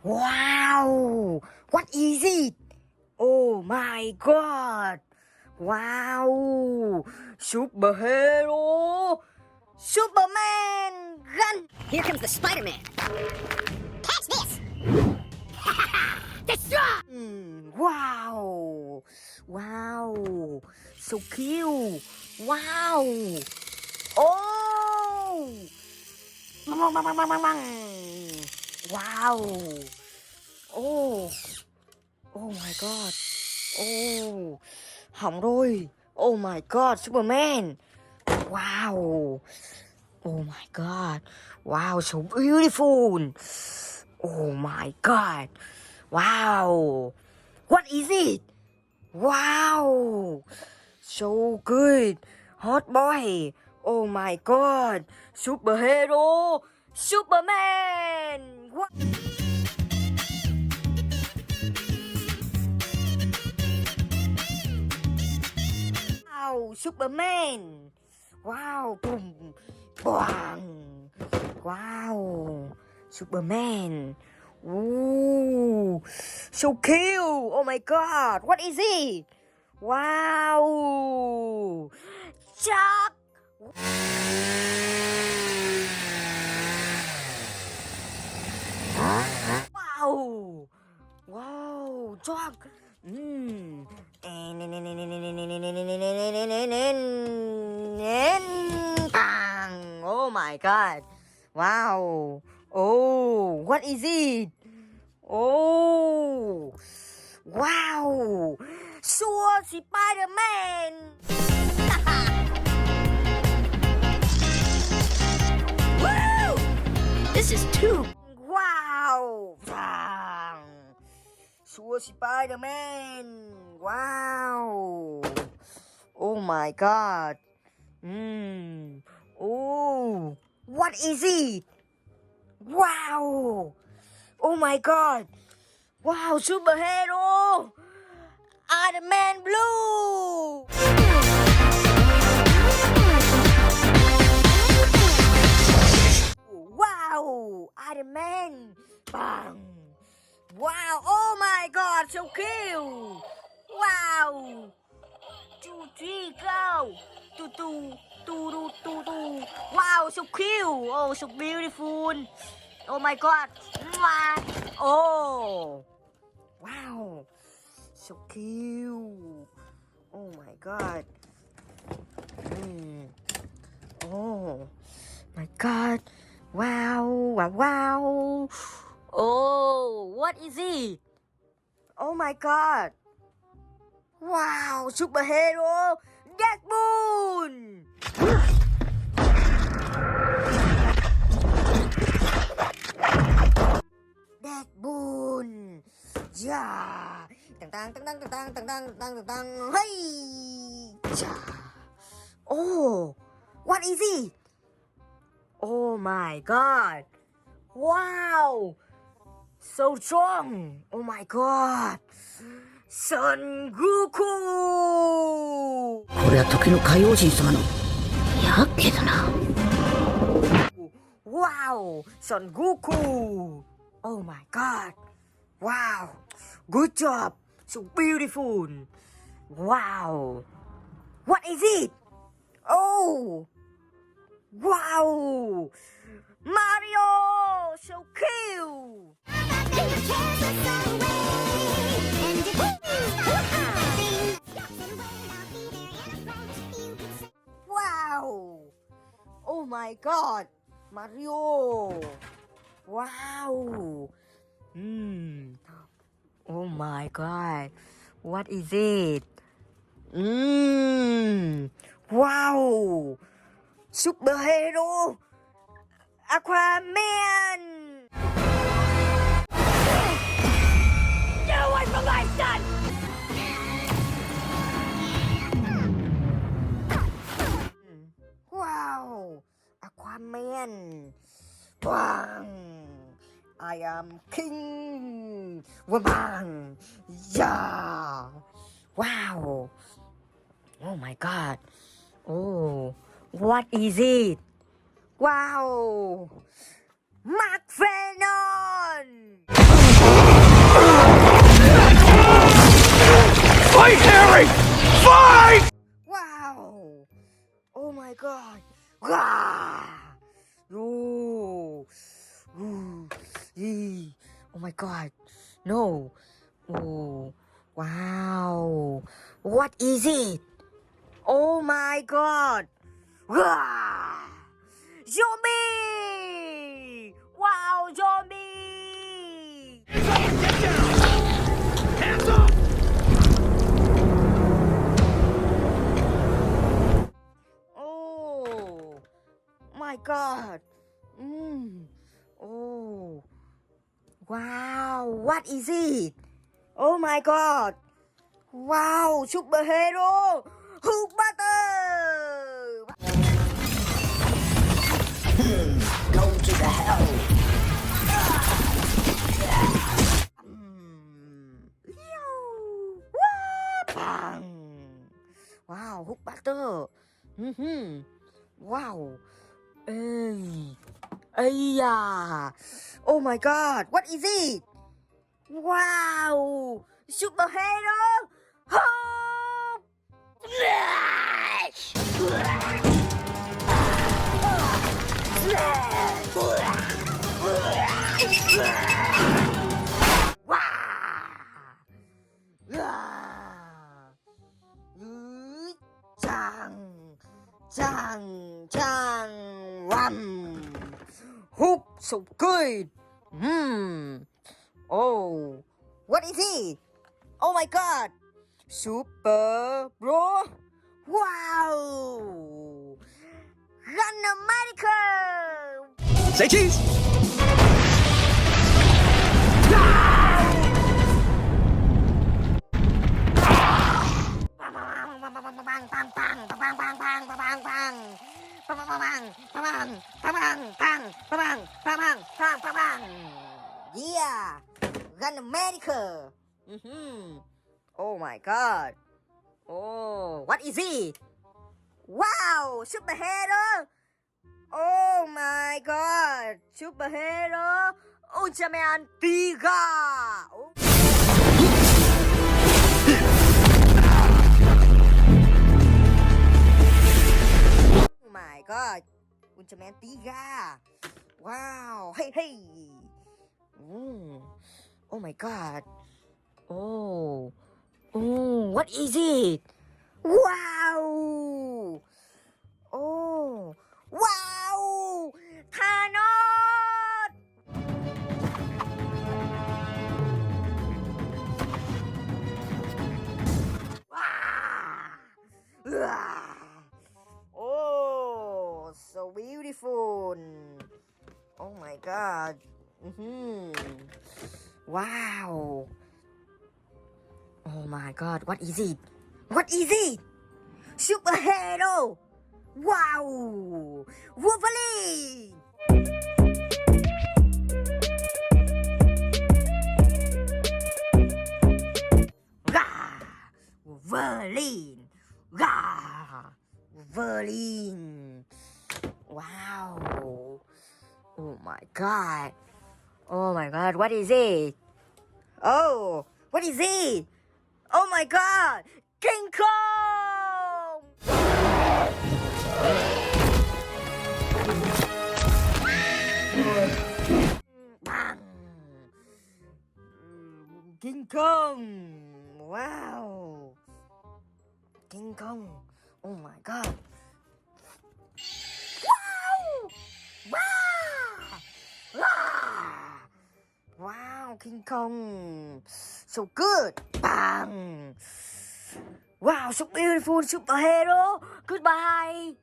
Wow! What is it? Oh my god! Wow! Superhero! Superman! Run! Here comes the Spider-Man. Catch this! Destroy! Wow! Wow! So cute! Wow! Oh! Wow! Oh! Oh my god! Oh! Hỏng rồi! Oh my god! Superman! Wow! Oh my god! Wow! So beautiful! Oh my god! Wow! What is it? Wow! So good! Hot boy! Oh my god! Superhero! Superman! What? Wow! Superman! Wow! Boom! Bang! Wow! Superman! Ooh! So cute! Oh my god! What is it? Wow! Chuck! Wow! Wow! Chuck! Bang! Oh my god! Wow! Oh! What is it? Oh! Wow! Sure, Spider-Man! Woo! This is too... Wow! Sure, Spider-Man! Wow! Oh my god! Oh! What is it? Wow! Oh my god! Wow! Superhero! Iron Man Blue! Wow! Iron Man! Bang! Wow! Oh my god! So cute! Wow! 2, 3, go! Two, two, two, two, two, two. Wow! So cute! Oh, so beautiful! Oh my god! Mwah. Oh! Wow! So cute! Oh my god! Oh my god! Wow! Wow! Wow! Oh! What is it? Oh my god! Wow! Superhero! Deadpool! Deadpool! Yeah! Tang tang tang tang tang tang tang tang tang tang. Hey! Yeah! Oh! What is it? Oh my god! Wow! So strong! Oh my god! Son Goku! これは時の海王神様のやっけだな。Wow! Son Goku! Oh my god! Wow! Good job! So beautiful! Wow! What is it? Oh! Wow! Mario! So cute! Wow! Oh my god! Mario! Wow! Oh my god! What is it? Wow! Superhero! Aquaman! Get away from my son! Wow! Aquaman! Bang! I am king! Bang! Yeah! Wow! Oh my god! Oh! What is it? Wow! Mark Venom! Oh my god. No. Oh. Wow. What is it? Oh my god. Wah! Zombie! Wow, zombie! Get down! Hands up! Oh my god. Oh. Wow, what is it? Oh my god. Wow, superhero Hulk Butter. Go to the hell. Bang. Wow, Hulk Butter. Wow. Hey. Yeah. Oh my god, what is it? Wow, superhero Hulk Smash! Chang, ram. Hook, so good. Oh, what is it? Oh my god. Super bro. Wow. Random medical. Say cheese! Yeah, random medical. Oh my god. Oh, what is it? Wow, superhero. Oh my god, superhero Ultraman 3. Oh. Oh my god, Ultraman 3. Wow, hey. Oh my god. Oh, what is it? Wow. Oh, wow, Thanos. Oh, so beautiful. Oh my god. Wow. Oh my god, what is it? What is it? Superhero. Wow. Wolverine. Rah! Wolverine. Rah! Wolverine. Wow. Oh my god. Oh my god, what is it? Oh, what is it? Oh my god! King Kong! Bang! King Kong! Wow! King Kong! Oh my god! Wow! Wow! Wow, King Kong! So good! Bang! Wow, so beautiful superhero! Goodbye!